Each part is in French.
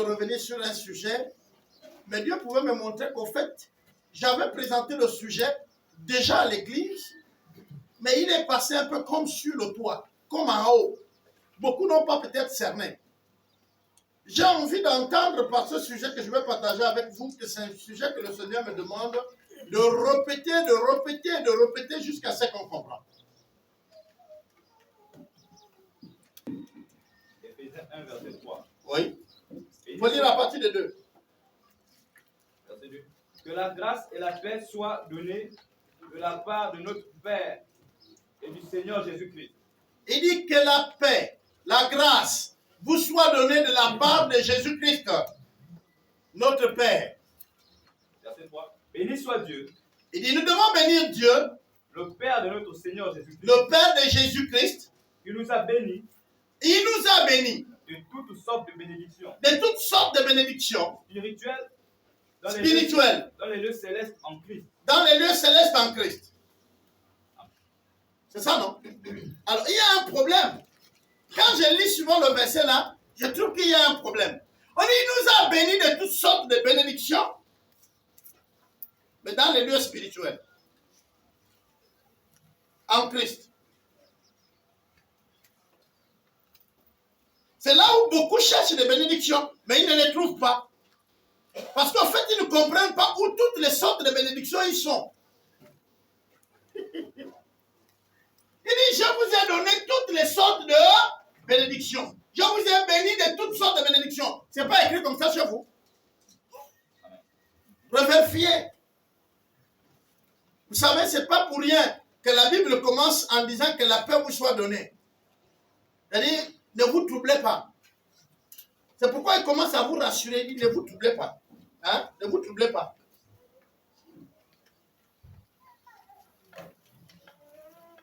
revenir sur un sujet, mais Dieu pouvait me montrer qu'au fait, j'avais présenté le sujet déjà à l'église, mais il est passé un peu comme sur le toit, comme en haut. Beaucoup n'ont pas peut-être cerné. J'ai envie d'entendre par ce sujet que je vais partager avec vous, que c'est un sujet que le Seigneur me demande de répéter jusqu'à ce qu'on comprend. Éphésiens 1, verset 3. Oui. Il faut lire la partie de 2. Verset 2. Que la grâce et la paix soient données de la part de notre Père et du Seigneur Jésus-Christ. Il dit que la paix, la grâce vous soit donnée de la part de Jésus-Christ, notre Père. Verset 3. Béni soit Dieu. Il dit, nous devons bénir Dieu, le Père de notre Seigneur Jésus-Christ. Le Père de Jésus-Christ. Il nous a bénis. Il nous a bénis. De toutes sortes de bénédictions. De toutes sortes de bénédictions. Spirituelles. Dans les lieux célestes en Christ. Dans les lieux célestes en Christ. C'est ça, non? Alors, il y a un problème. Quand je lis souvent le verset là, je trouve qu'il y a un problème. On dit, il nous a bénis de toutes sortes de bénédictions, mais dans les lieux spirituels. En Christ. C'est là où beaucoup cherchent des bénédictions, mais ils ne les trouvent pas. Parce qu'en fait, ils ne comprennent pas où toutes les sortes de bénédictions ils sont. Il dit, je vous ai donné toutes les sortes de bénédictions. Je vous ai béni de toutes sortes de bénédictions. Ce n'est pas écrit comme ça chez vous. Revérifiez. Vous savez, ce n'est pas pour rien que la Bible commence en disant que la paix vous soit donnée. C'est-à-dire, ne vous troublez pas. C'est pourquoi il commence à vous rassurer. Il dit, ne vous troublez pas. Hein? Ne vous troublez pas.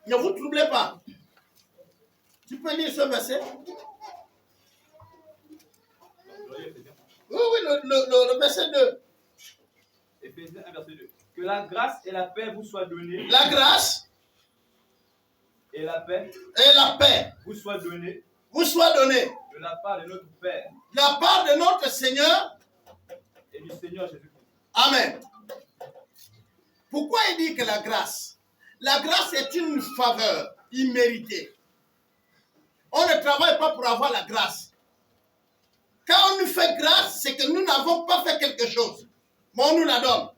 Ne vous troublez pas. Tu peux lire ce verset? Oui, le verset 2. Éphésiens 1, verset 2. Que la grâce et la paix vous soient données. La grâce et la paix vous soient données. Vous soit donnée. De la part de notre Père. De la part de notre Seigneur. Et du Seigneur Jésus-Christ. Amen. Pourquoi il dit que la grâce? La grâce est une faveur imméritée. On ne travaille pas pour avoir la grâce. Quand on nous fait grâce, c'est que nous n'avons pas fait quelque chose. Mais on nous la donne.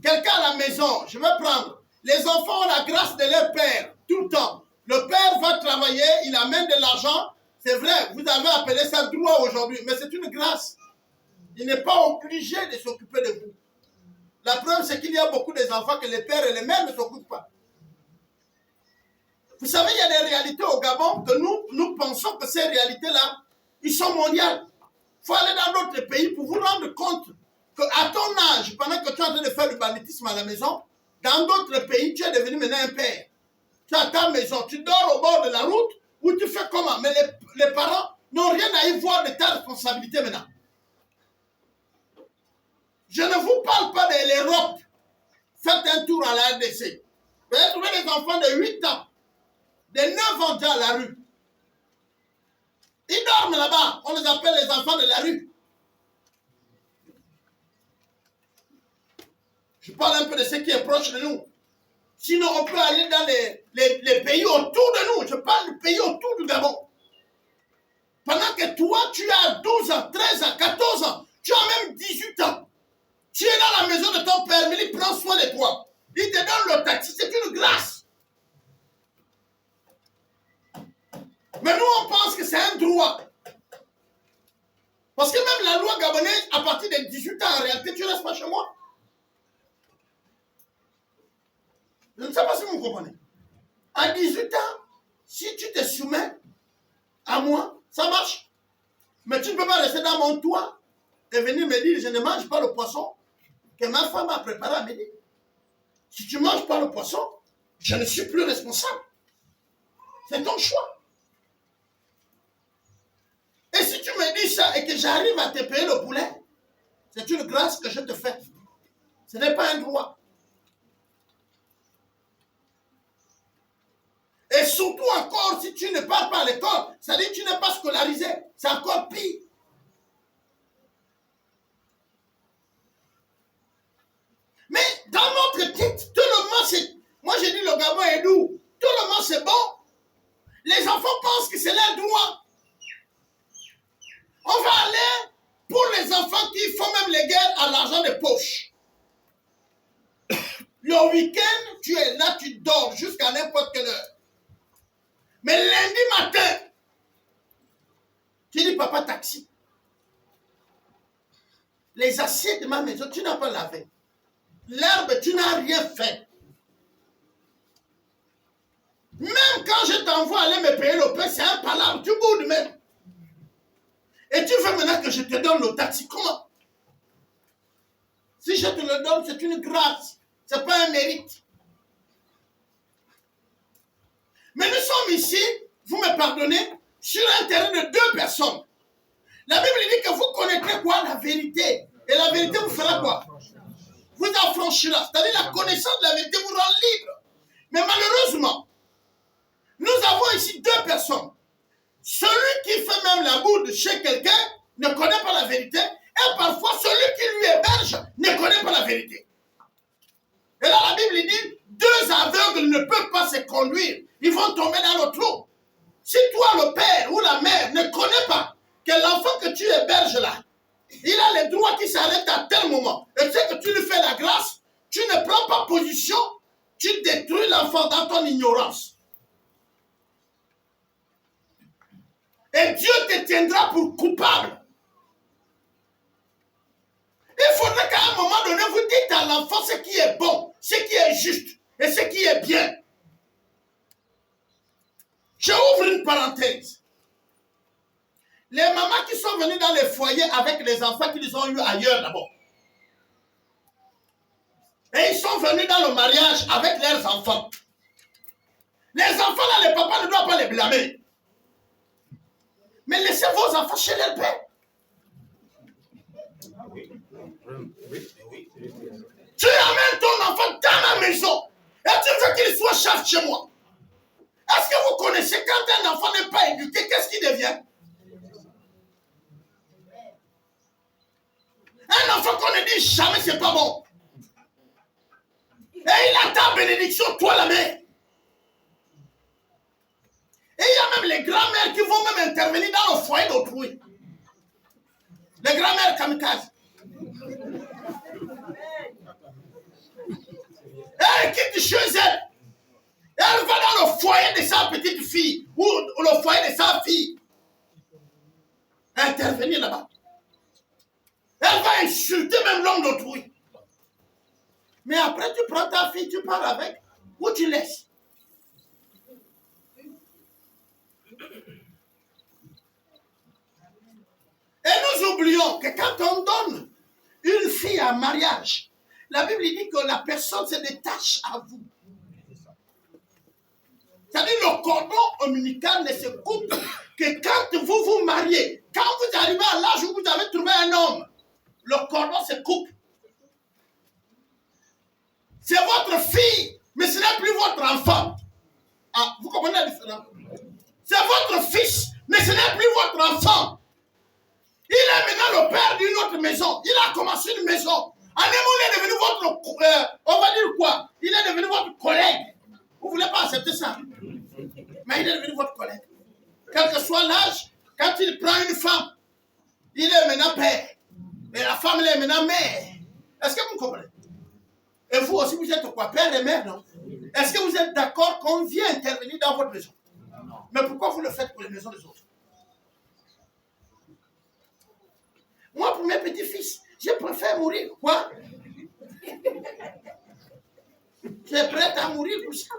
Quelqu'un à la maison, je vais prendre. Les enfants ont la grâce de leur père tout le temps. Le père va travailler, il amène de l'argent. C'est vrai, vous avez appelé ça droit aujourd'hui, mais c'est une grâce. Il n'est pas obligé de s'occuper de vous. La preuve, c'est qu'il y a beaucoup d'enfants que les pères et les mères ne s'occupent pas. Vous savez, il y a des réalités au Gabon que nous pensons que ces réalités-là, ils sont mondiales. Il faut aller dans d'autres pays pour vous rendre compte qu'à ton âge, pendant que tu es en train de faire du banditisme à la maison, dans d'autres pays, tu es devenu maintenant un père. Tu as ta maison, tu dors au bord de la route, ou tu fais comment? Mais les parents n'ont rien à y voir de ta responsabilité maintenant. Je ne vous parle pas de l'Europe. Faites un tour à la RDC. Vous allez trouver des enfants de 8 ans, de 9 ans déjà à la rue. Ils dorment là-bas. On les appelle les enfants de la rue. Je parle un peu de ce qui est proche de nous. Sinon, on peut aller dans les pays autour de nous. Je parle du pays autour du Gabon. Pendant que toi, tu as 12 ans, 13 ans, 14 ans, tu as même 18 ans. Tu es dans la maison de ton père, mais il prend soin de toi. Il te donne le taxi, c'est une grâce. Mais nous, on pense que c'est un droit. Parce que même la loi gabonaise, à partir de 18 ans, en réalité, tu ne restes pas chez moi. Je ne sais pas si vous comprenez. À 18 ans, si tu te soumets à moi, ça marche. Mais tu ne peux pas rester dans mon toit et venir me dire, je ne mange pas le poisson que ma femme a préparé à midi. Si tu ne manges pas le poisson, je ne suis plus responsable. C'est ton choix. Et si tu me dis ça et que j'arrive à te payer le poulet, c'est une grâce que je te fais. Ce n'est pas un droit. Et surtout encore, si tu ne pars pas à l'école, ça dit que tu n'es pas scolarisé. C'est encore pire. dites, tout le monde, c'est... Moi, j'ai dit, le Gabon est doux. Tout le monde, c'est bon. Les enfants pensent que c'est leur droit. On va aller pour les enfants qui font même les guerres à l'argent de poche. Le week-end, tu es là, tu dors jusqu'à n'importe quelle heure. Mais lundi matin, tu dis, papa, taxi. Les assiettes de ma maison, tu n'as pas lavé. L'herbe, tu n'as rien fait. Même quand je t'envoie aller me payer le pain, c'est un palabre, tu boudes même. Et tu veux maintenant que je te donne le taxi, comment? Si je te le donne, c'est une grâce, ce n'est pas un mérite. Mais nous sommes ici, vous me pardonnez, sur un terrain de 2 personnes. La Bible dit que vous connaîtrez quoi? La vérité. Et la vérité vous fera quoi? Vous affranchira. C'est-à-dire la connaissance de la vérité vous rend libre. Mais malheureusement, nous avons ici 2 personnes. Celui qui fait même la bourde chez quelqu'un ne connaît pas la vérité. Et parfois, celui qui lui héberge ne connaît pas la vérité. Et là, la Bible dit, 2 aveugles ne peuvent pas se conduire. Ils vont tomber dans le trou. Si toi, le père ou la mère, ne connaît pas que l'enfant que tu héberges là, il a les droits qui s'arrêtent à tel moment. Et tu sais que tu lui fais la grâce, tu ne prends pas position, tu détruis l'enfant dans ton ignorance. Et Dieu te tiendra pour coupable. Il faudrait qu'à un moment donné, vous dites à l'enfant ce qui est bon, ce qui est juste et ce qui est bien. Je ouvre une parenthèse. Les mamans qui sont venues dans les foyers avec les enfants qu'ils ont eu ailleurs d'abord. Et ils sont venus dans le mariage avec leurs enfants. Les enfants là, les papas ne doivent pas les blâmer. Mais laissez vos enfants chez leur père. Tu amènes ton enfant dans ma maison et tu veux qu'il soit chef chez moi. Est-ce que vous connaissez quand un enfant n'est pas éduqué, qu'est-ce qu'il devient? Un enfant qu'on ne dit jamais c'est pas bon. Et il a ta bénédiction, toi la mère. Et il y a même les grands-mères qui vont même intervenir dans le foyer d'autrui. Les grands-mères kamikazes. Elle quitte chez elle. Elle va dans le foyer de sa petite fille ou le foyer de sa fille. Intervenir là-bas. Elle va insulter même l'homme d'autrui. Mais après, tu prends ta fille, tu pars avec, ou tu laisses. Et nous oublions que quand on donne une fille en mariage, la Bible dit que la personne se détache à vous. C'est-à-dire le cordon ombilical ne se coupe que quand vous vous mariez. Quand vous arrivez à l'âge où vous avez trouvé un homme, le cordon se coupe. C'est votre fille, mais ce n'est plus votre enfant. Ah, vous comprenez la différence? C'est votre fils, mais ce n'est plus votre enfant. Il est maintenant le père d'une autre maison. Il a commencé une maison. En un moment, il est devenu votre... on va dire quoi? Il est devenu votre collègue. Vous ne voulez pas accepter ça? Mais il est devenu votre collègue. Quel que soit l'âge, quand il prend une femme, il est maintenant père. Mais la femme, elle est maintenant mère. Est-ce que vous comprenez? Et vous aussi, vous êtes quoi? Père et mère, non? Est-ce que vous êtes d'accord qu'on vient intervenir dans votre maison? Mais pourquoi vous le faites pour les maisons des autres? Moi, pour mes petits-fils, je préfère mourir. Quoi? Tu es prête à mourir pour ça?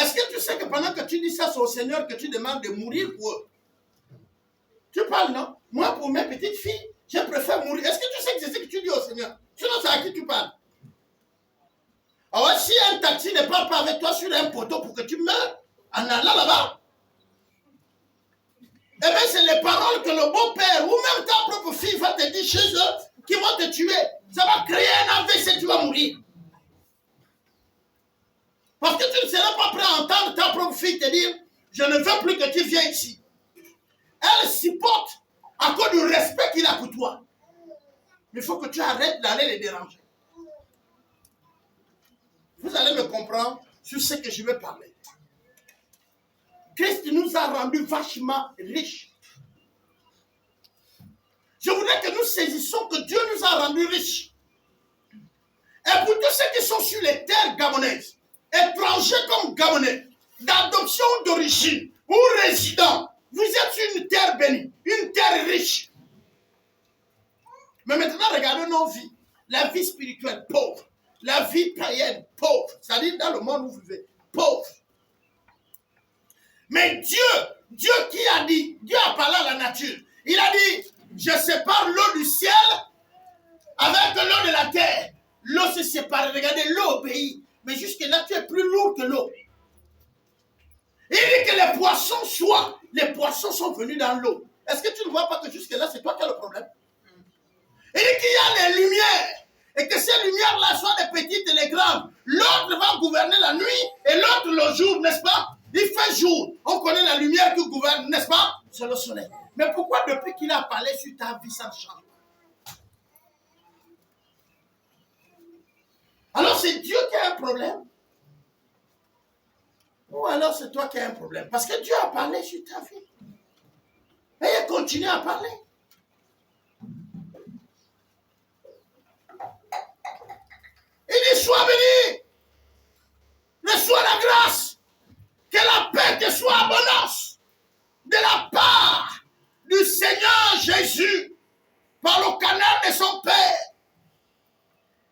Est-ce que tu sais que pendant que tu dis ça au Seigneur, que tu demandes de mourir pour eux? Tu parles, non? Moi, pour mes petites filles, je préfère mourir. Est-ce que tu sais que c'est ce que tu dis au Seigneur? Sinon, c'est à qui tu parles? Alors, si un taxi ne parle pas avec toi sur un poteau pour que tu meurs, en allant là-bas, eh bien, c'est les paroles que le beau-père ou même ta propre fille va te dire chez eux qui vont te tuer. Ça va créer un AVC, tu vas mourir. Parce que tu ne seras pas prêt à entendre ta propre fille te dire « Je ne veux plus que tu viennes ici ». Elle supporte à cause du respect qu'il a pour toi. Mais il faut que tu arrêtes d'aller les déranger. Vous allez me comprendre sur ce que je vais parler. Christ nous a rendus vachement riches. Je voudrais que nous saisissions que Dieu nous a rendus riches. Et pour tous ceux qui sont sur les terres gabonaises, étrangers comme Gabonais, d'adoption ou d'origine, ou résidents, vous êtes sur une terre bénie, une terre riche. Mais maintenant, regardez nos vies. La vie spirituelle, pauvre. La vie païenne, pauvre. C'est-à-dire dans le monde où vous vivez, pauvre. Mais Dieu qui a dit, Dieu a parlé à la nature. Il a dit, je sépare l'eau du ciel avec l'eau de la terre. L'eau se sépare. Regardez, l'eau obéit. Mais jusque-là, tu es plus lourd que l'eau. Il dit que les poissons soient. Les poissons sont venus dans l'eau. Est-ce que tu ne vois pas que jusque-là, c'est toi qui as le problème? Il dit qu'il y a les lumières. Et que ces lumières-là soient des petites et les grandes. L'autre va gouverner la nuit et l'autre le jour, n'est-ce pas? Il fait jour. On connaît la lumière qui gouverne, n'est-ce pas? C'est le soleil. Mais pourquoi depuis qu'il a parlé sur ta vie, ça change? Alors c'est Dieu qui a un problème? Ou alors c'est toi qui as un problème? Parce que Dieu a parlé sur ta vie. Et il continue à parler. Il dit, sois béni. Reçois la grâce. Que la paix te soit abondance. De la part du Seigneur Jésus. Par le canal de son Père.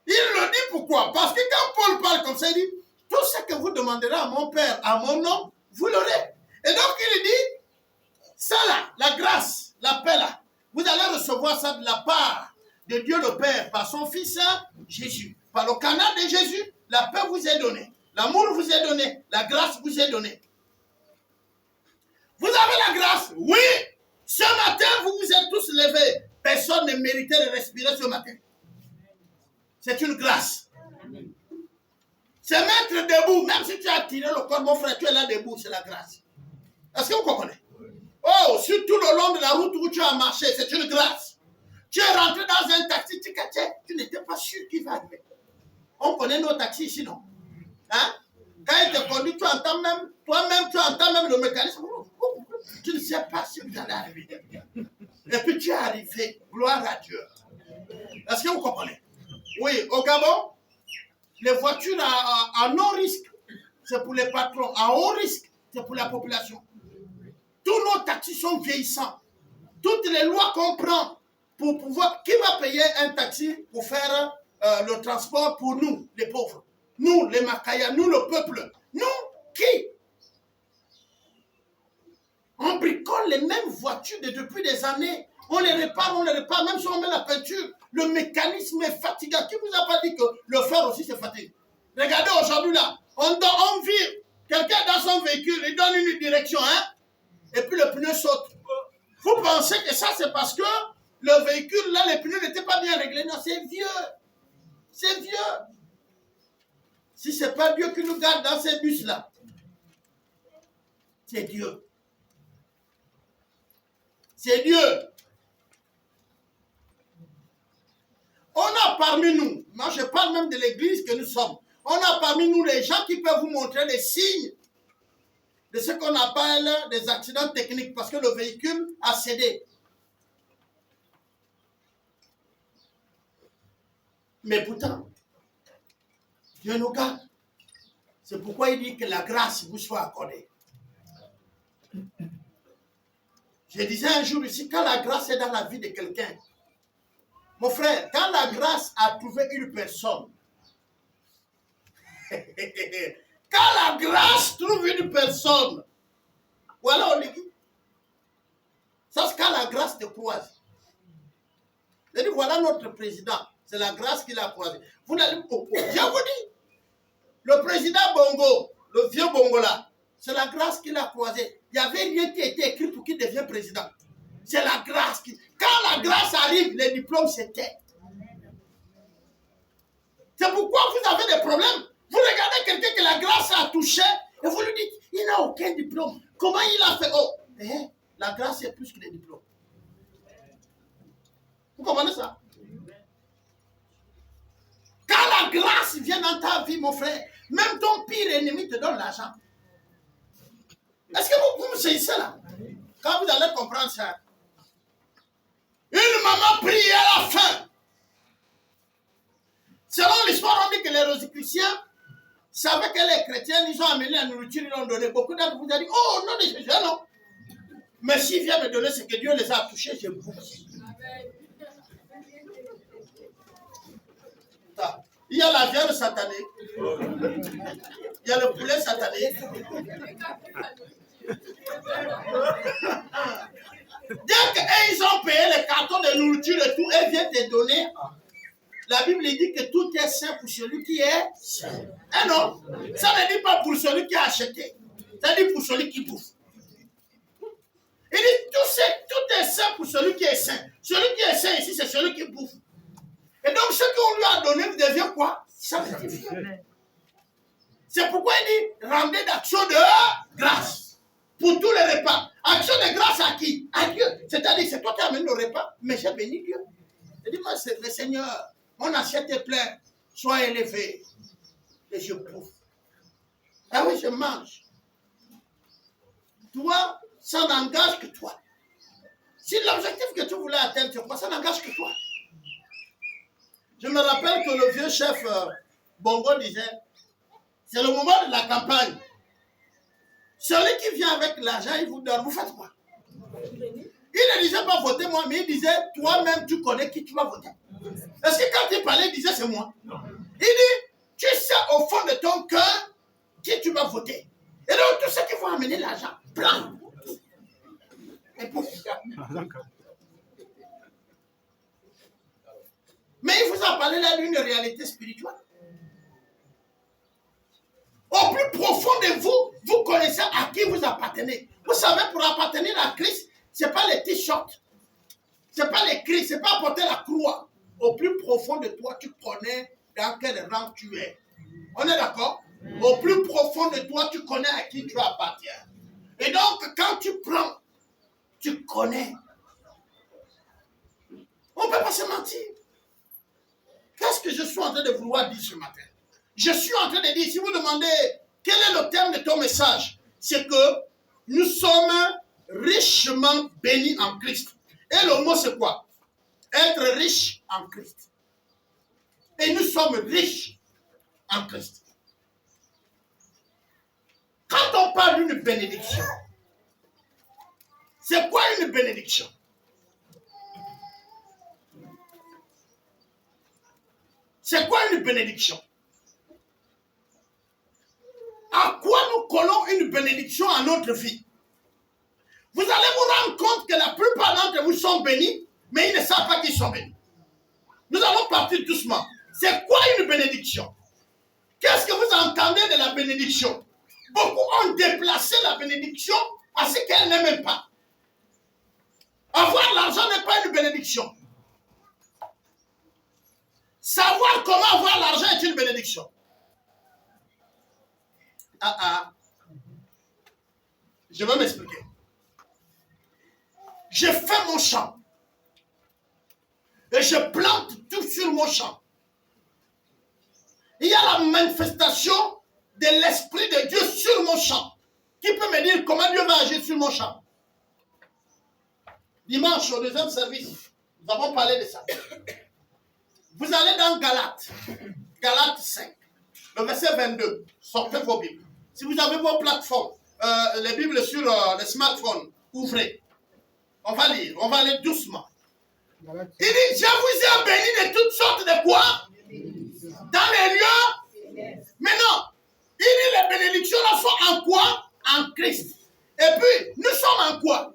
Il le dit pourquoi? Parce que quand Paul parle comme ça, il dit, tout ce que vous demanderez à mon Père, à mon nom, vous l'aurez. Et donc il dit, ça là, la grâce, la paix là, vous allez recevoir ça de la part de Dieu le Père, par son Fils Jésus. Par le canal de Jésus, la paix vous est donnée. L'amour vous est donné. La grâce vous est donnée. Vous avez la grâce? Oui. Ce matin, vous vous êtes tous levés. Personne ne méritait de respirer ce matin. C'est une grâce. C'est mettre debout. Même si tu as tiré le corps, mon frère, tu es là debout. C'est la grâce. Est-ce que vous comprenez? Oh, surtout le long de la route où tu as marché, c'est une grâce. Tu es rentré dans un taxi, tu n'étais pas sûr qu'il va arriver. On connaît nos taxis ici, non? Hein? Quand il te conduit, tu entends même, toi-même, tu entends même le mécanisme. Tu ne sais pas si vous allez arriver. Et puis tu es arrivé. Gloire à Dieu. Est-ce que vous comprenez? Oui, au Gabon, les voitures à non-risque, c'est pour les patrons. À haut risque, c'est pour la population. Tous nos taxis sont vieillissants. Toutes les lois qu'on prend pour pouvoir... Qui va payer un taxi pour faire le transport pour nous, les pauvres? Nous, les Makaya, nous, le peuple. Nous, qui? On bricole les mêmes voitures depuis des années. On les répare, même si on met la peinture. Le mécanisme est fatigant. Qui vous a pas dit que le fer aussi c'est fatigué? Regardez aujourd'hui là, on vire. Quelqu'un dans son véhicule, il donne une direction, hein? Et puis le pneu saute. Vous pensez que ça c'est parce que le véhicule là, les pneus n'étaient pas bien réglés? Non, c'est vieux. C'est vieux. Si ce n'est pas Dieu qui nous garde dans ces bus là, c'est Dieu. C'est Dieu. On a parmi nous, moi je parle même de l'église que nous sommes, on a parmi nous les gens qui peuvent vous montrer les signes de ce qu'on appelle des accidents techniques parce que le véhicule a cédé. Mais pourtant, Dieu nous garde. C'est pourquoi il dit que la grâce vous soit accordée. Je disais un jour ici, quand la grâce est dans la vie de quelqu'un, mon frère, quand la grâce a trouvé une personne, quand la grâce trouve une personne, voilà on dit, ça c'est quand la grâce te croise. Je dis, voilà notre président, c'est la grâce qu'il a croisé. Vous n'allez pas, je vous dis, le président Bongo, le vieux Bongo là, c'est la grâce qu'il a croisé. Il n'y avait rien qui était écrit pour qu'il devienne président. C'est la grâce qui... Quand la grâce arrive, les diplômes s'éteignent. C'est pourquoi vous avez des problèmes. Vous regardez quelqu'un que la grâce a touché et vous lui dites, il n'a aucun diplôme. Comment il a fait? Oh, la grâce est plus que les diplômes. Vous comprenez ça? Quand la grâce vient dans ta vie, mon frère, Même ton pire ennemi te donne l'argent. Est-ce que vous me saisissez là? Quand vous allez comprendre ça. Une maman prie à la fin. Selon l'histoire, on dit que les Rosicruciens savaient qu'elle est chrétienne, ils ont amené la nourriture, ils l'ont donné. Beaucoup d'entre vous ont dit, oh non, de Jésus, non. Mais s'il vient me donner ce que Dieu les a touchés, je bouffe. Il y a la viande satanée. Il y a le poulet satané. Dès qu'ils ont payé les cartons de nourriture et tout, ils viennent te donner. La Bible dit que tout est saint pour celui qui est saint. Eh non, ça ne dit pas pour celui qui a acheté. Ça dit pour celui qui bouffe. Il dit tout est saint pour celui qui est saint. Celui qui est saint ici, c'est celui qui bouffe. Et donc, ce qu'on lui a donné devient quoi? Sanctifié. C'est pourquoi il dit rendez d'action de grâce pour tous les repas. Action de grâce à qui? À Dieu. C'est-à-dire, c'est toi qui amènes le repas, mais j'ai béni Dieu. Je dis, moi, c'est le Seigneur, mon assiette est pleine, sois élevé. Et je bouffe. Ah oui, je mange. Toi, ça n'engage que toi. Si l'objectif que tu voulais atteindre, c'est quoi? Ça n'engage que toi. Je me rappelle que le vieux chef Bongo disait, c'est le moment de la campagne. Celui qui vient avec l'argent, il vous donne, vous faites quoi? Il ne disait pas voter moi, mais il disait, toi-même tu connais qui tu vas voter. Est-ce que quand il parlait, il disait c'est moi? Il dit, tu sais au fond de ton cœur qui tu vas voter. Et donc tous ceux qui vont amener l'argent, plein. Et pour... Mais il vous a parlé là d'une réalité spirituelle. Au plus profond de vous, vous connaissez à qui vous appartenez. Vous savez, pour appartenir à Christ, ce n'est pas les t-shirts, ce n'est pas les cris, ce n'est pas porter la croix. Au plus profond de toi, tu connais dans quel rang tu es. On est d'accord? Au plus profond de toi, tu connais à qui tu appartiens. Et donc, quand tu prends, tu connais. On ne peut pas se mentir. Qu'est-ce que je suis en train de vouloir dire ce matin? Je suis en train de dire, si vous demandez quel est le terme de ton message, c'est que nous sommes richement bénis en Christ. Et le mot c'est quoi? Être riche en Christ. Et nous sommes riches en Christ. Quand on parle d'une bénédiction, c'est quoi une bénédiction? C'est quoi une bénédiction? À quoi nous collons une bénédiction à notre vie? Vous allez vous rendre compte que la plupart d'entre vous sont bénis, mais ils ne savent pas qu'ils sont bénis. Nous allons partir doucement. C'est quoi une bénédiction? Qu'est-ce que vous entendez de la bénédiction? Beaucoup ont déplacé la bénédiction à ce qu'elle n'aiment pas. Avoir l'argent n'est pas une bénédiction. Savoir comment avoir l'argent est une bénédiction. Je vais m'expliquer. Je fais mon champ. Et je plante tout sur mon champ. Il y a la manifestation de l'Esprit de Dieu sur mon champ. Qui peut me dire comment Dieu va agir sur mon champ? Dimanche, au deuxième service, nous avons parlé de ça. Vous allez dans Galates. Galates 5. Le verset 22. Sortez vos Bibles. Si vous avez vos plateformes, les Bibles sur le smartphone, ouvrez. On va lire. On va aller doucement. Il dit, je vous ai béni de toutes sortes de quoi? Dans les lieux. Mais non. Il dit, les bénédictions là sont en quoi? En Christ. Et puis, nous sommes en quoi?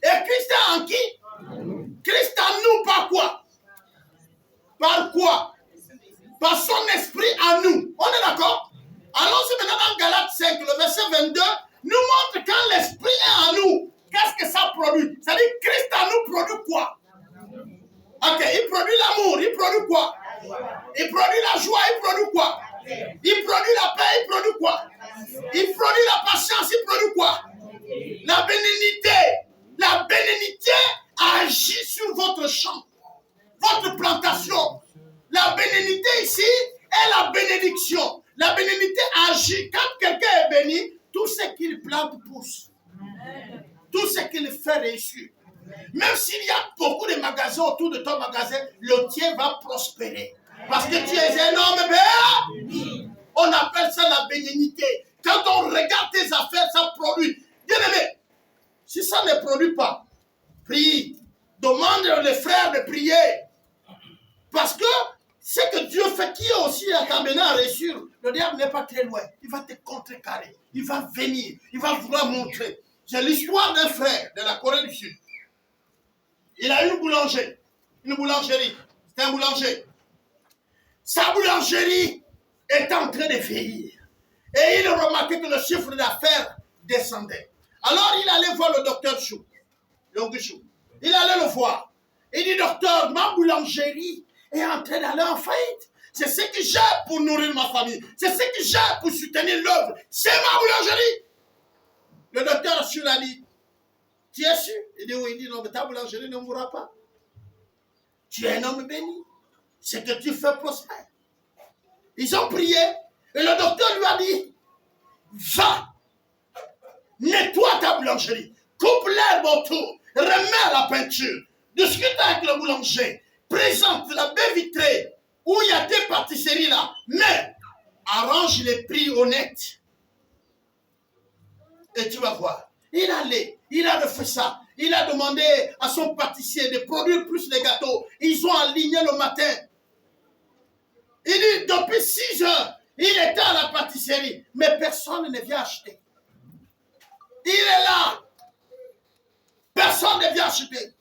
Et Christ est en qui? Christ en nous par quoi? Par quoi? Par son esprit en nous. On est d'accord? Allons-y maintenant dans Galates 5, le verset 22, nous montre quand l'esprit est en nous. Qu'est-ce que ça produit? Ça dit Christ en nous produit quoi? Ok, il produit l'amour, il produit quoi? Il produit la joie, il produit quoi? Il produit la paix, il produit quoi? Il produit la patience, il produit quoi? La bénignité. La bénignité agit sur votre champ, votre plantation. La bénignité ici est la bénédiction. La bénignité agit. Quand quelqu'un est béni, tout ce qu'il plante pousse. Tout ce qu'il fait réussir. Même s'il y a beaucoup de magasins autour de ton magasin, le tien va prospérer. Parce que tu es un homme béni. On appelle ça la bénignité. Quand on regarde tes affaires, ça produit. Bien aimé, si ça ne produit pas, prie. Demande les frères de prier. Parce que ce que Dieu fait, qui est aussi à t'amener à réussir, le diable n'est pas très loin. Il va te contrecarrer. Il va venir. Il va vouloir montrer. J'ai l'histoire d'un frère de la Corée du Sud. Il a une boulangerie. C'est un boulanger. Sa boulangerie est en train de vieillir. Et il remarquait que le chiffre d'affaires descendait. Alors il allait voir le docteur Chou. Il allait le voir. Il dit, docteur, ma boulangerie est en train d'aller en faillite. C'est ce que j'ai pour nourrir ma famille. C'est ce que j'ai pour soutenir l'œuvre. C'est ma boulangerie. Le docteur Chou l'a dit, tu es sûr? Il dit oui. Il dit non, mais ta boulangerie ne mourra pas. Tu es un homme béni. Ce que tu fais prospère. Ils ont prié. Et le docteur lui a dit, va, nettoie ta boulangerie. Coupe l'herbe autour. Remets la peinture. Discute avec le boulanger. Présente la baie vitrée où il y a des pâtisseries là. Mais arrange les prix honnêtes. Et tu vas voir. Il allait, il a refait ça. Il a demandé à son pâtissier de produire plus de gâteaux. Ils ont aligné le matin. Il dit, depuis 6 heures, il était à la pâtisserie, mais personne ne vient acheter. Il est là. Personne ne vient acheter.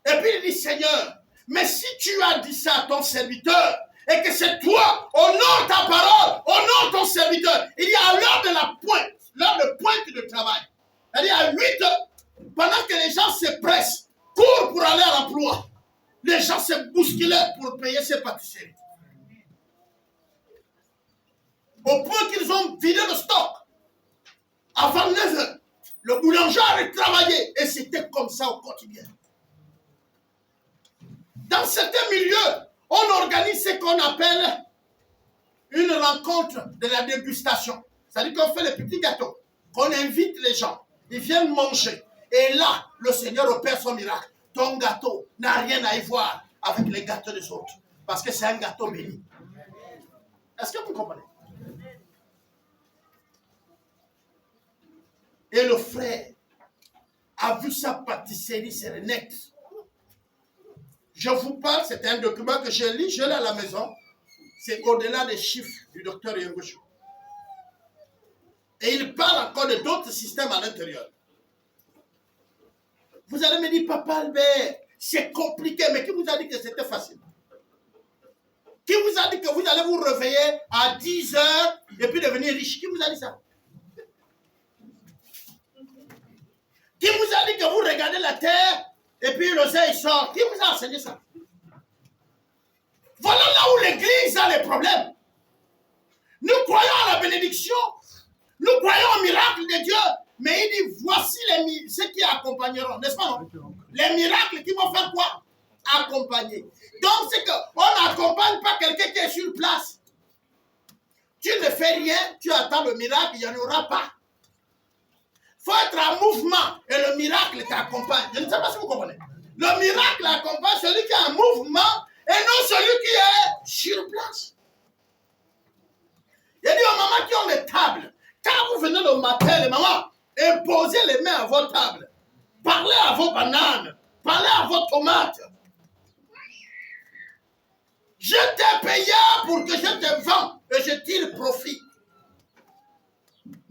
Et puis il dit, Seigneur, mais si tu as dit ça à ton serviteur, et que c'est toi, honore ta parole, honore ton serviteur, il y a l'heure de la pointe, l'heure de pointe de travail. C'est-à-dire à 8 heures, pendant que les gens se pressent, courent pour aller à l'emploi, les gens se bousculaient pour payer ces pâtisseries. Au point qu'ils ont vidé le stock. Avant 9 heures, le boulanger avait travaillé et c'était comme ça au quotidien. Dans certains milieux, on organise ce qu'on appelle une rencontre de la dégustation. C'est-à-dire qu'on fait les petits gâteaux, qu'on invite les gens, ils viennent manger. Et là, le Seigneur opère son miracle. Ton gâteau n'a rien à y voir avec les gâteaux des autres. Parce que c'est un gâteau béni. Est-ce que vous comprenez? Et le frère a vu sa pâtisserie, c'est net. Je vous parle, c'est un document que je lis, je l'ai à la maison. C'est au-delà des chiffres du docteur Yengoshu. Et il parle encore de d'autres systèmes à l'intérieur. Vous allez me dire, Papa Albert, c'est compliqué, mais qui vous a dit que c'était facile? Qui vous a dit que vous allez vous réveiller à 10 heures et puis devenir riche? Qui vous a dit ça? Qui vous a dit que vous regardez la terre et puis l'oseille sort? Qui vous a enseigné ça? Voilà là où l'église a les problèmes. Nous croyons à la bénédiction, nous croyons au miracle de Dieu, mais il dit voici ceux qui accompagneront, n'est-ce pas? Non? Les miracles qui vont faire quoi? Accompagner. Donc c'est qu'on n'accompagne pas quelqu'un qui est sur place. Tu ne fais rien, tu attends le miracle, il n'y en aura pas. Il faut être en mouvement et le miracle t'accompagne. Je ne sais pas si vous comprenez. Le miracle accompagne celui qui est en mouvement et non celui qui est sur place. Il y a des mamans qui ont des tables. Quand vous venez le matin, les mamans, imposez les mains à vos tables. Parlez à vos bananes. Parlez à vos tomates. Je t'ai payé pour que je te vende et je tire profit.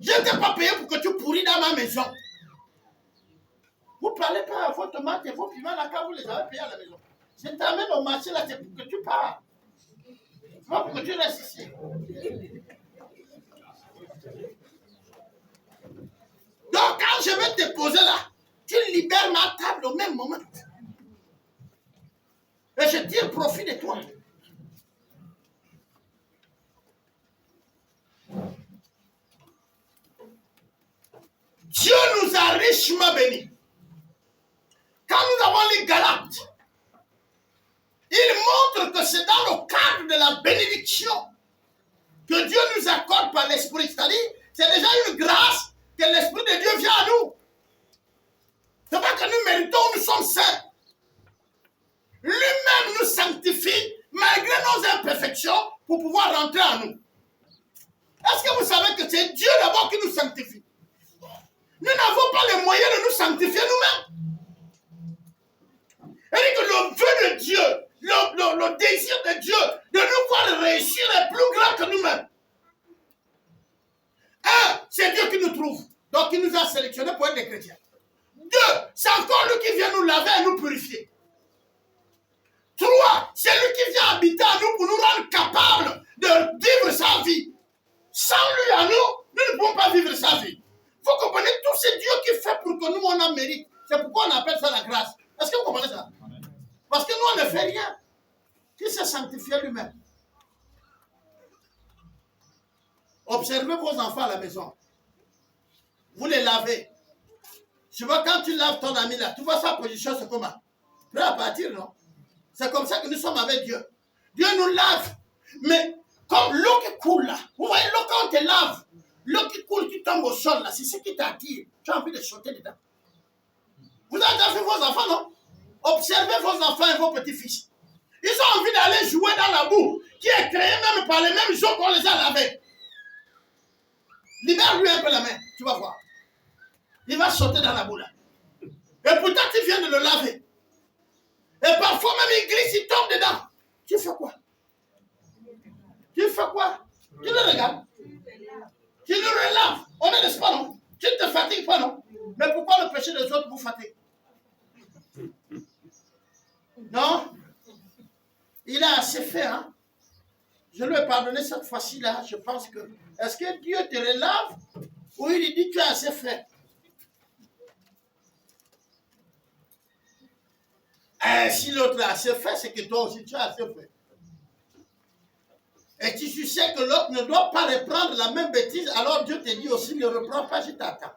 Je ne t'ai pas payé pour que tu pourris dans ma maison. Vous ne parlez pas à vos tomates et vos piments là quand vous les avez payés à la maison. Je t'amène au marché là, c'est pour que tu pars. C'est pas pour que tu restes ici. Donc quand je vais te poser là, tu libères ma table au même moment. Et je tire profit de toi. Dieu nous a richement bénis. Quand nous avons les Galates, il montre que c'est dans le cadre de la bénédiction que Dieu nous accorde par l'Esprit. C'est-à-dire, c'est déjà une grâce que l'Esprit de Dieu vient à nous. C'est pas que nous méritons, nous sommes saints. Lui-même nous sanctifie malgré nos imperfections pour pouvoir rentrer en nous. Est-ce que vous savez que c'est Dieu d'abord qui nous sanctifie? Nous n'avons pas les moyens de nous sanctifier nous-mêmes. Et que le vœu de Dieu, le désir de Dieu de nous voir réussir est plus grand que nous-mêmes. Un, c'est Dieu qui nous trouve. Donc il nous a sélectionnés pour être des chrétiens. Deux, c'est encore lui qui vient nous laver et nous purifier. Trois, c'est lui qui vient habiter en nous pour nous rendre capables de vivre sa vie. Sans lui en nous, nous ne pouvons pas vivre sa vie. Vous comprenez, tout c'est Dieu qui fait pour que nous, on en mérite. C'est pourquoi on appelle ça la grâce. Est-ce que vous comprenez ça? Parce que nous, on ne fait rien. Qui s'est sanctifié lui-même. Observez vos enfants à la maison. Vous les lavez. Tu vois, quand tu laves ton ami là, tu vois sa position, c'est comment? Prêt à partir, non? C'est comme ça que nous sommes avec Dieu. Dieu nous lave. Mais comme l'eau qui coule là, vous voyez l'eau quand on te lave, l'eau qui coule, qui tombe au sol là, c'est ce qui t'attire. Tu as envie de sauter dedans. Vous avez déjà vu vos enfants, non? Observez vos enfants et vos petits-fils. Ils ont envie d'aller jouer dans la boue qui est créée même par les mêmes eaux qu'on les a lavés. Libère-lui un peu la main, tu vas voir. Il va sauter dans la boue là. Et pourtant tu viens de le laver. Et parfois même il glisse, il tombe dedans. Tu fais quoi? Tu fais quoi? Tu le regardes. Tu le relaves. On est, n'est-ce pas, non? Tu ne te fatigues pas, non? Mais pourquoi le péché des autres vous fatigue? Non? Il a assez fait, hein? Je lui ai pardonné cette fois-ci là. Je pense que... Est-ce que Dieu te relave? Ou il dit tu as assez fait? Si l'autre a assez fait, c'est que toi aussi tu as assez fait. Et si tu sais que l'autre ne doit pas reprendre la même bêtise, alors Dieu te dit aussi ne reprends pas, je t'attends.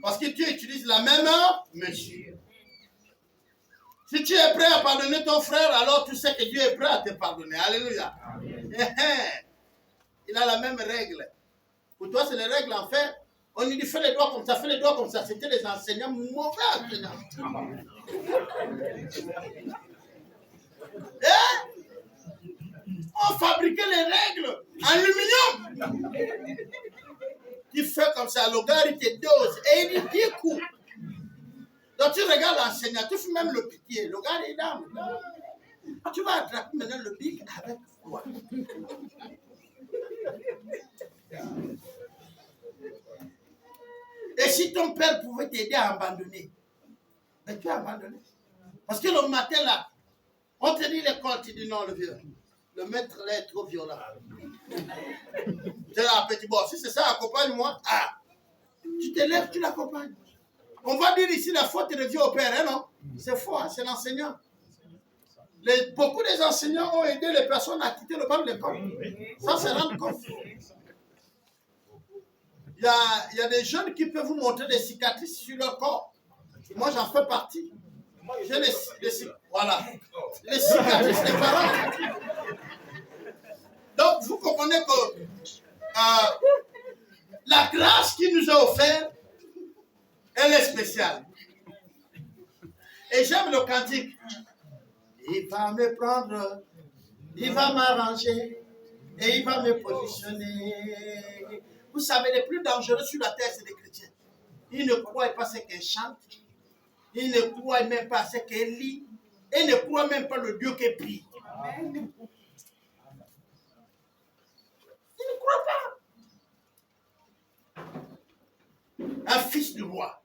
Parce que tu utilises la même mesure. Si tu es prêt à pardonner ton frère, alors tu sais que Dieu est prêt à te pardonner. Alléluia. Il a la même règle. Pour toi, c'est les règles en fait. On lui dit fais les doigts comme ça, fais les doigts comme ça. C'était les enseignants, mauvais enseignants. On fabriquait les règles en aluminium. Tu fais comme ça, le gars il te dose et il dit 10 coups. Donc tu regardes l'enseignant, tu fais même le pitié. Le gars est là. Tu vas attraper maintenant le bic avec quoi? Et si ton père pouvait t'aider à abandonner, mais tu as abandonné. Parce que le matin là, on te dit l'école, tu dis non, le vieux. Le maître là est trop violent. Tu es là, petit bon, si c'est ça, accompagne-moi. Ah, tu te lèves, tu l'accompagnes. On va dire ici la faute revient au père, hein, non? C'est faux, hein, c'est l'enseignant. Beaucoup des enseignants ont aidé les personnes à quitter le banc de l'école. Ça, c'est rendre compte. Il y a des jeunes qui peuvent vous montrer des cicatrices sur leur corps. Moi, j'en fais partie. J'ai voilà. Les cicatrices des parents. Donc, vous comprenez que la grâce qui nous a offerte, elle est spéciale. Et j'aime le cantique. Il va me prendre, il va m'arranger et il va me positionner. Vous savez, les plus dangereux sur la terre, c'est les chrétiens. Ils ne croient pas ce qu'ils chantent. Ils ne croient même pas ce qu'ils lisent. Ils ne croient même pas le Dieu qui prie. Ils ne croient pas. Un fils du roi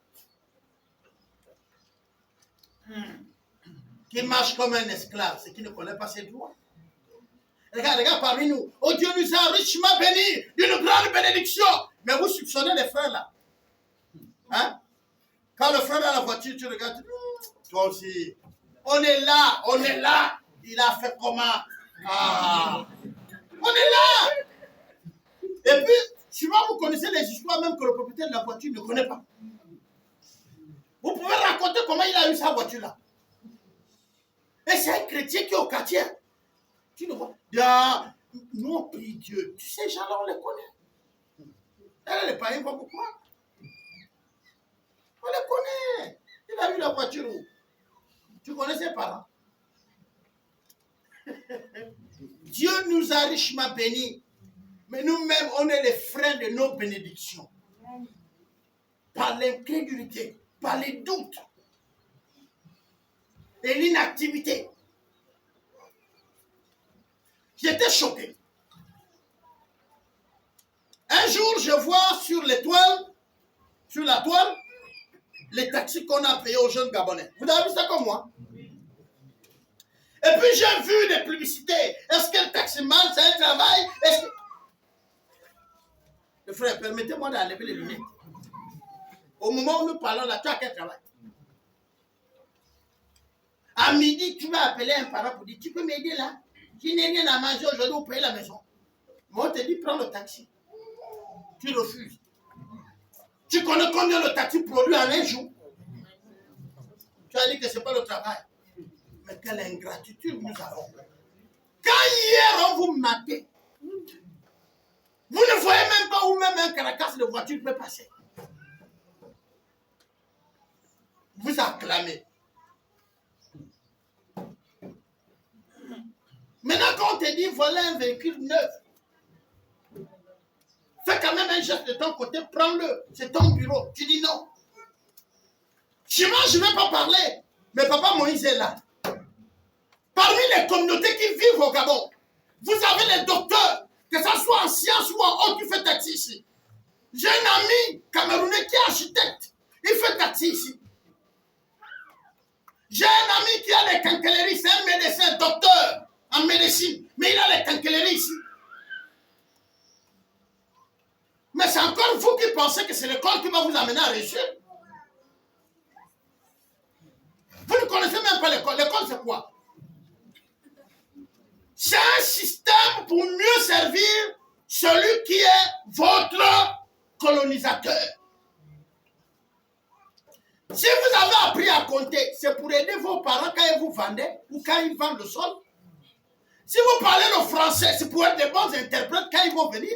qui marche comme un esclave, c'est qui ne connaît pas ses droits. Regarde parmi nous. Oh, Dieu nous a richement bénis d'une grande bénédiction. Mais vous soupçonnez les frères là. Hein? Quand le frère a la voiture, tu regardes. Toi aussi. On est là, on est là. Il a fait comment? Ah. On est là. Et puis, souvent vous connaissez les histoires même que le propriétaire de la voiture ne connaît pas. Vous pouvez raconter comment il a eu sa voiture là. Et c'est un chrétien qui est au quartier. Tu ne vois. nous on prie Dieu. Tu sais, gens là, on les connaît. Elle, les païens, pourquoi? On les connaît. Il a vu la voiture où? Tu connais ses parents? Dieu nous a richement bénis. Mais nous-mêmes, on est les freins de nos bénédictions. Par l'incrédulité, par les doutes et l'inactivité. J'étais choqué. Un jour, je vois sur la toile, les taxis qu'on a payés aux jeunes Gabonais. Vous avez vu ça comme moi? Et puis j'ai vu des publicités. Est-ce que le taximan, c'est un travail? Le frère, permettez-moi d'enlever les lunettes. Au moment où nous parlons là, tu as quel travail? À midi, tu vas appeler un parent pour dire, tu peux m'aider là? Je n'ai rien à manger aujourd'hui, vous payez la maison. Moi, on te dit, prends le taxi. Tu refuses. Tu connais combien le taxi produit en un jour? Tu as dit que ce n'est pas le travail. Mais quelle ingratitude nous avons. Quand hier on vous matait, vous ne voyez même pas où même un caracas de voiture peut passer. Vous acclamez. Maintenant, quand on te dit voilà un véhicule neuf, fais quand même un geste de ton côté, prends-le, c'est ton bureau. Tu dis non. Chez moi, je ne vais pas parler, mais papa Moïse est là. Parmi les communautés qui vivent au Gabon, vous avez les docteurs, que ce soit en sciences ou en autre, qui fait taxi ici. J'ai un ami camerounais qui est architecte, il fait taxi ici. J'ai un ami qui a les quincailleries, c'est un médecin, docteur en médecine, mais il a les quincailleries ici. Mais c'est encore vous qui pensez que c'est l'école qui va vous amener à réussir. Vous ne connaissez même pas l'école. L'école, c'est quoi? C'est un système pour mieux servir celui qui est votre colonisateur. Si vous avez appris à compter, c'est pour aider vos parents quand ils vous vendaient ou quand ils vendent le sol. Si vous parlez le français, c'est pour être des bons interprètes quand ils vont venir.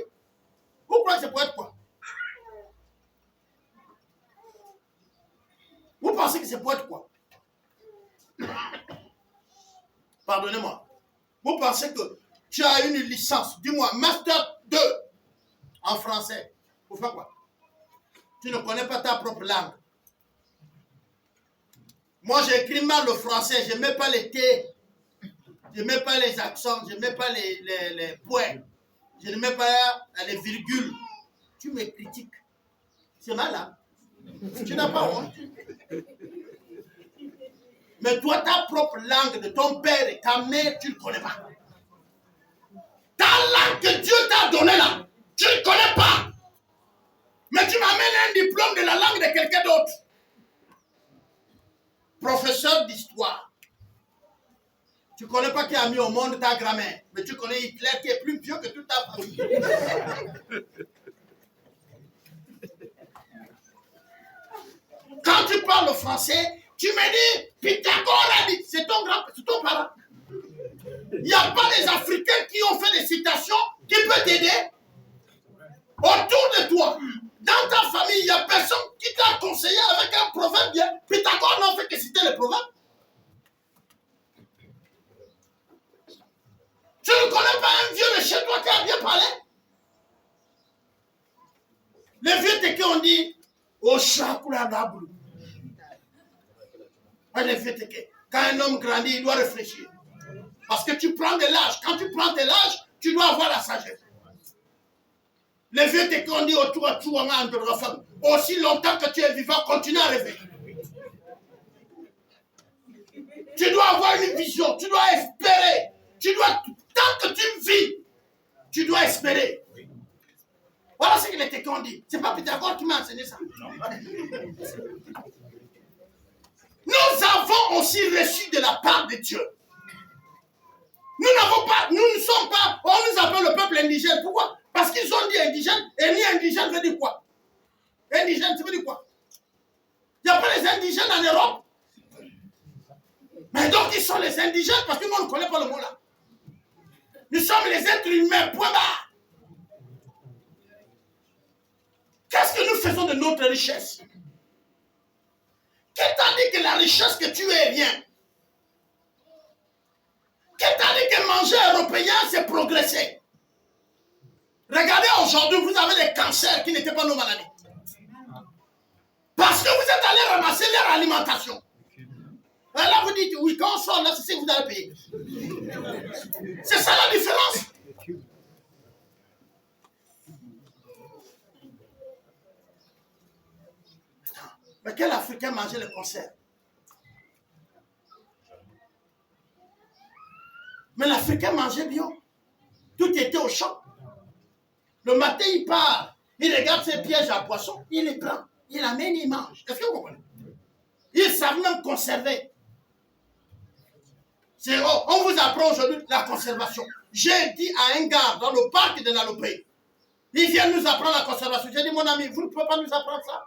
Vous croyez que c'est pour être quoi? Vous pensez que c'est pour être quoi? Pardonnez-moi. Vous pensez que tu as une licence, dis-moi, Master 2 en français. Pour faire quoi? Tu ne connais pas ta propre langue. Moi, j'écris mal le français, je ne mets pas les T, je ne mets pas les accents, je ne mets pas les points, je ne mets pas les virgules. Tu me critiques. C'est mal, hein? Tu n'as pas honte. Mais toi, ta propre langue de ton père et ta mère, tu ne connais pas. Ta langue que Dieu t'a donnée là, tu ne connais pas. Mais tu m'amènes un diplôme de la langue de quelqu'un d'autre. Professeur d'histoire. Tu ne connais pas qui a mis au monde ta grand-mère, mais tu connais Hitler qui est plus vieux que toute ta famille. Quand tu parles le français, tu me dis, Pythagore a dit, c'est ton parent. Il n'y a pas des Africains qui ont fait des citations qui peuvent t'aider. Autour de toi, dans ta famille, il n'y a personne qui t'a conseillé avec un proverbe bien. Pythagore n'a fait que citer les proverbes. Tu ne connais pas un vieux de chez toi qui a bien parlé? Les vieux tequets ont dit, au chakoulagabou. Les vieux tequets. Quand un homme grandit, il doit réfléchir. Parce que tu prends de l'âge. Quand tu prends de l'âge, tu dois avoir la sagesse. Les vieux tequets ont dit, aussi longtemps que tu es vivant, continue à rêver. Tu dois avoir une vision, tu dois espérer. Tant que tu vis, tu dois espérer. Voilà ce que les tequets ont dit. Ce n'est pas Pythagore qui m'a enseigné ça. Nous avons aussi reçu de la part de Dieu. Nous ne sommes pas, on nous appelle le peuple indigène. Pourquoi? Parce qu'ils ont dit indigène, et ni indigène veut dire quoi? Indigène, ça veut dire quoi? Il n'y a pas les indigènes en Europe. Mais donc ils sont les indigènes parce que nous on ne connaît pas le mot là. Nous sommes les êtres humains, point barre. Qu'est-ce que nous faisons de notre richesse? Qui t'a dit que la richesse que tu es rien? Qui t'a dit que manger européen, c'est progresser? Regardez aujourd'hui, vous avez des cancers qui n'étaient pas nos maladies. Parce que vous êtes allé ramasser leur alimentation. Et là, vous dites, oui, quand on sort là, c'est ce que vous allez payer. C'est ça la différence. Mais quel Africain mangeait le concert? Mais l'Africain mangeait bio. Tout était au champ. Le matin, il part. Il regarde ses pièges à poisson. Il les prend. Il amène, il mange. Est-ce que vous comprenez? Ils savent même conserver. On vous apprend aujourd'hui la conservation. J'ai dit à un gars dans le parc de Nalopé, il vient nous apprendre la conservation. J'ai dit, mon ami, vous ne pouvez pas nous apprendre ça.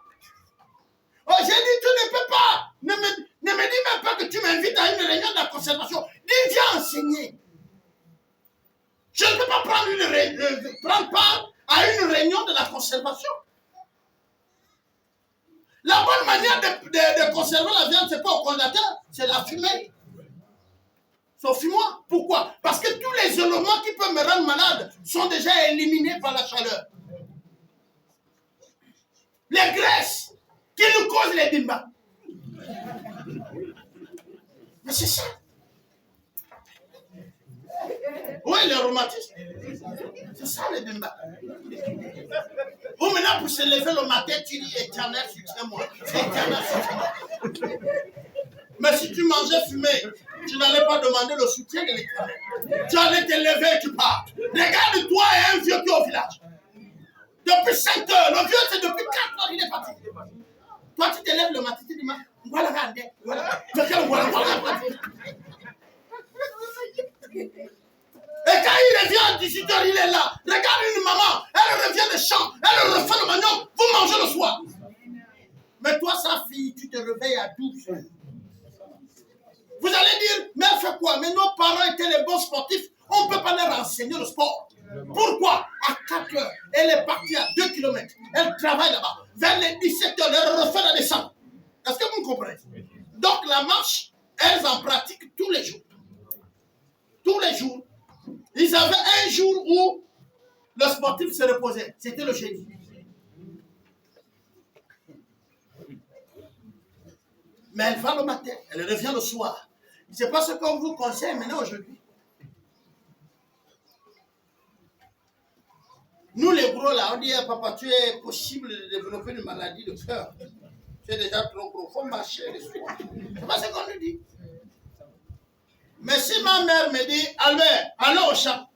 Oh, j'ai dit, tu ne peux pas. Ne me dis même pas que tu m'invites à une réunion de la conservation. Dis, viens enseigner. Je ne peux pas prendre part à une réunion de la conservation. La bonne manière de conserver la viande, ce n'est pas au congélateur, c'est la fumée. C'est au fumoir. Pourquoi? Parce que tous les éléments qui peuvent me rendre malade sont déjà éliminés par la chaleur. Les graisses qui nous causent les bimbas. Mais c'est ça. Oui, le rhumatisme. C'est ça le bimbas. Ou maintenant pour se lever le matin, tu dis éternel, soutiens-moi. C'est éternel, soutiens-moi. Mais si tu mangeais fumé, tu n'allais pas demander le soutien de l'éternel. Tu allais te lever et tu pars. Regarde-toi et un vieux qui est au village. Depuis 5 heures, le vieux c'est depuis 4 heures qu'il est parti. Toi tu te lèves le matin, tu dis, voilà, voilà. Et quand il revient à 18 heures, il est là. Regarde une maman, elle revient des champs, elle refait le manioc, vous mangez le soir. Mais toi, sa fille, tu te réveilles à 12 heures. Vous allez dire, mais elle fait quoi? Mais nos parents étaient les bons sportifs, on ne peut pas leur enseigner le sport. Pourquoi? À 4 heures, elle est partie à 2 km. Elle travaille là-bas. Vers les 17 heures, elle refait la descente. Est-ce que vous me comprenez? Donc la marche, elles en pratiquent tous les jours. Tous les jours. Ils avaient un jour où le sportif se reposait. C'était le jeudi. Mais elle va le matin, elle revient le soir. C'est pas ce qu'on vous conseille maintenant aujourd'hui. Nous les gros là, on dit à papa, tu es possible de développer une maladie de cœur. Tu es déjà trop gros, il faut marcher les soirs. C'est pas ce qu'on nous dit. Mais si ma mère me dit, Albert, allons au champ.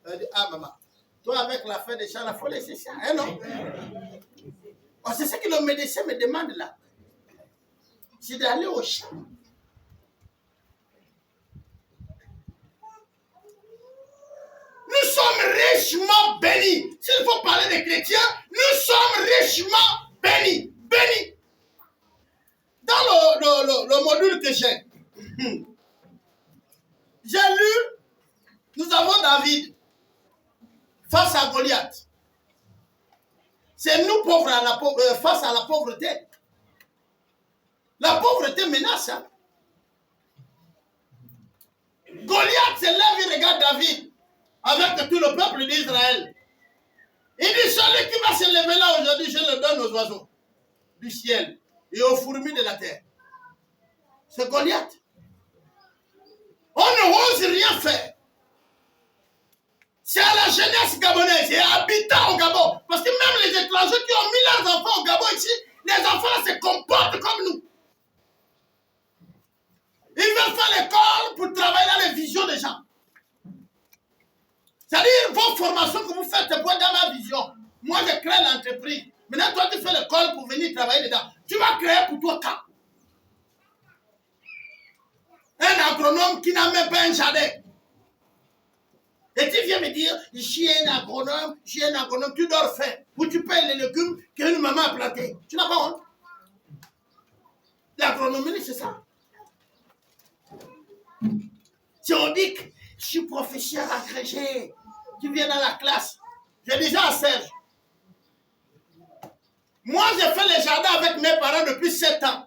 Elle dit, ah maman, toi avec la fin des champs, il faut laisser ça. Hein, non? Oh, c'est ce que le médecin me demande là. C'est d'aller au champ. Nous sommes richement bénis. S'il faut parler des chrétiens, nous sommes richement bénis. Bénis. Dans le module que j'ai lu, nous avons David face à Goliath. C'est nous pauvres face à la pauvreté. La pauvreté menace. Hein? Goliath se lève et regarde David avec tout le peuple d'Israël. Il dit, celui qui va se lever là aujourd'hui, je le donne aux oiseaux du ciel et aux fourmis de la terre. C'est Goliath. On ne ose rien faire. C'est à la jeunesse gabonaise et habitant au Gabon. Parce que même les étrangers qui ont mis leurs enfants au Gabon ici, les enfants se comportent comme nous. Ils veulent faire l'école pour travailler dans les visions des gens. C'est-à-dire, vos formations que vous faites, c'est pour dans ma vision. Moi, je crée l'entreprise. Maintenant, toi, tu fais l'école pour venir travailler dedans. Tu vas créer pour toi quand? Un agronome qui n'a même pas un jardin. Et tu viens me dire, je suis un agronome, tu dors faim. Ou tu payes les légumes qu'une maman a plantés. Tu n'as pas honte? L'agronomie, c'est ça. Si on dit que Je suis professeur agrégé. Tu viens dans la classe. J'ai dit à Serge. Moi, j'ai fait les jardins avec mes parents depuis 7 ans.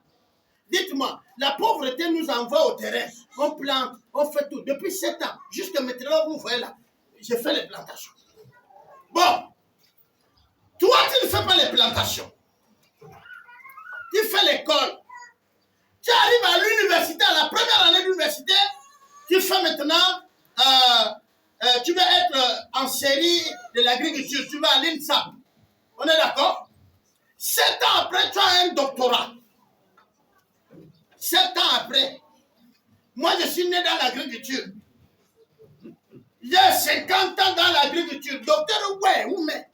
Dites-moi, la pauvreté nous envoie au terrain. On plante, on fait tout. Depuis 7 ans, jusqu'à maintenant, vous voyez là, j'ai fait les plantations. Bon, toi, tu ne fais pas les plantations. Tu fais l'école. Tu arrives à l'université, à la première année d'université, tu fais maintenant, tu vas être en série de l'agriculture, tu vas à l'INSA. On est d'accord? 7 ans après, tu as un doctorat. 7 ans après, moi je suis né dans l'agriculture. J'ai 50 ans dans l'agriculture. Docteur, ouais, où mais?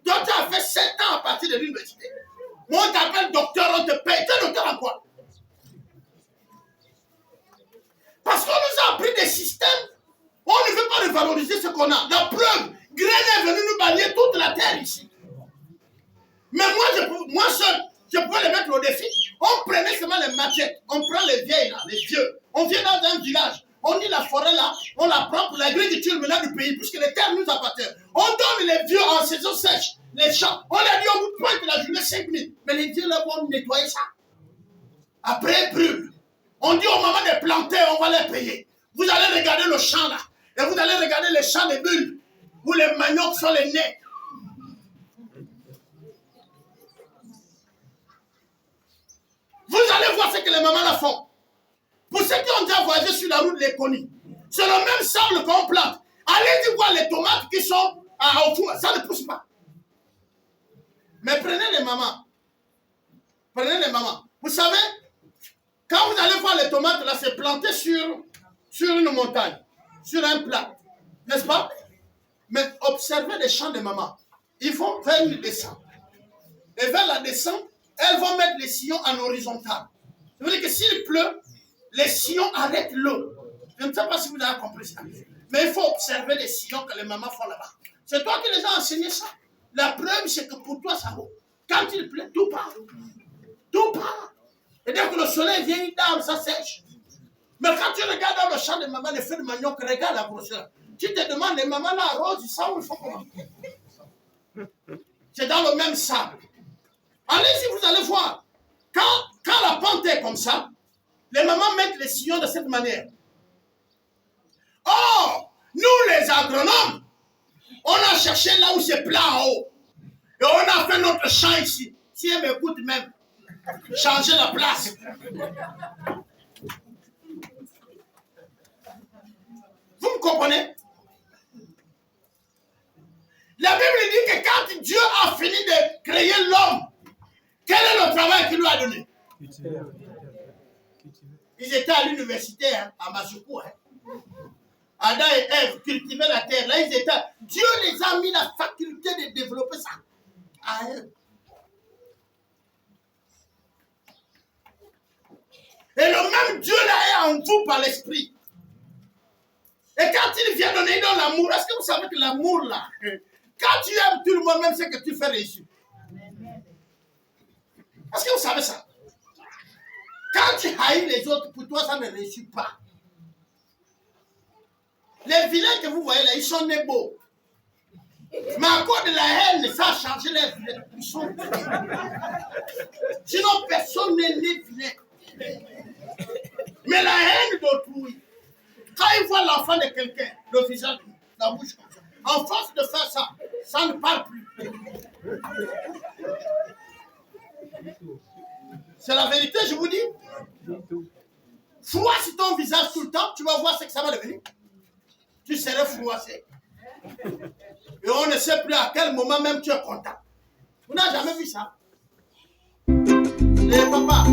Toi, tu as fait 7 ans à partir de l'université. Moi, on t'appelle docteur, on te paye. Tu es docteur en quoi? Parce qu'on nous a appris des systèmes. On ne veut pas revaloriser ce qu'on a. La preuve, Graine est venu nous balayer toute la terre ici. Mais moi seul, je pouvais les mettre au défi. On prenait seulement les maquettes. On prend les vieilles là, les vieux. On vient dans un village. On dit la forêt là, on la prend pour l'agriculture maintenant du pays, puisque les terres nous appartiennent. On donne les vieux en saison sèche, les champs. On a dit on vous pointe la journée 5 000. Mais les vieux là vont nettoyer ça. Après, brûle. On dit au moment de planter, on va les payer. Vous allez regarder le champ là. Et vous allez regarder les champs des bulles, où les maniocs sont les nez. Vous allez voir ce que les mamans là font. Pour ceux qui ont déjà voyagé sur la route de l'Éconie, c'est le même sable qu'on plante. Allez-y voir les tomates qui sont au fond, ça ne pousse pas. Mais prenez les mamans. Prenez les mamans. Vous savez, quand vous allez voir les tomates là, c'est planté sur une montagne, sur un plat, n'est-ce pas? Mais observez les champs de mamans. Ils vont faire une descente. Et vers la descente, elles vont mettre les sillons en horizontal. Ça veut dire que s'il pleut, les sillons arrêtent l'eau. Je ne sais pas si vous avez compris ça. Mais il faut observer les sillons que les mamans font là-bas. C'est toi qui les as enseigné ça. La preuve, c'est que pour toi, ça vaut. Quand il pleut, tout part. Tout part. Et dès que le soleil vient, il dort, ça sèche. Mais quand tu regardes dans le champ de maman, les feuilles de manioc, regarde la grosseur. Tu te demandes, les mamans là arrosent, ils savent où ils font comment. C'est dans le même sable. Allez-y, vous allez voir. Quand la pente est comme ça, les mamans mettent les sillons de cette manière. Or, nous les agronomes, on a cherché là où c'est plat en haut. Et on a fait notre champ ici. Si elle m'écoute même, changer la place. Vous me comprenez? La Bible dit que quand Dieu a fini de créer l'homme, quel est le travail qu'il lui a donné? Ils étaient à l'université, hein, à Masuku. Hein. Adam et Ève cultivaient la terre. Là, ils étaient. Dieu les a mis la faculté de développer ça à eux. Et le même Dieu là est en vous par l'esprit. Et quand il vient donner dans l'amour, est-ce que vous savez que l'amour là, quand tu aimes tout le monde, même ce que tu fais réussir? Est-ce que vous savez ça? Quand tu haïs les autres, pour toi, ça ne réussit pas. Les vilains que vous voyez là, ils sont nés beaux. Mais à cause de la haine, ça a changé les vilains. Ils sont vilains. Sinon, personne n'est né vilain. Mais la haine d'autrui, quand ils voient l'enfant de quelqu'un, le visage, la bouche comme ça, en force de faire ça, ça ne parle plus. C'est la vérité, je vous dis. Froisse ton visage tout le temps, tu vas voir ce que ça va devenir. Tu serais froissé. Et on ne sait plus à quel moment même tu es content. Vous n'avez jamais vu ça? Les papas.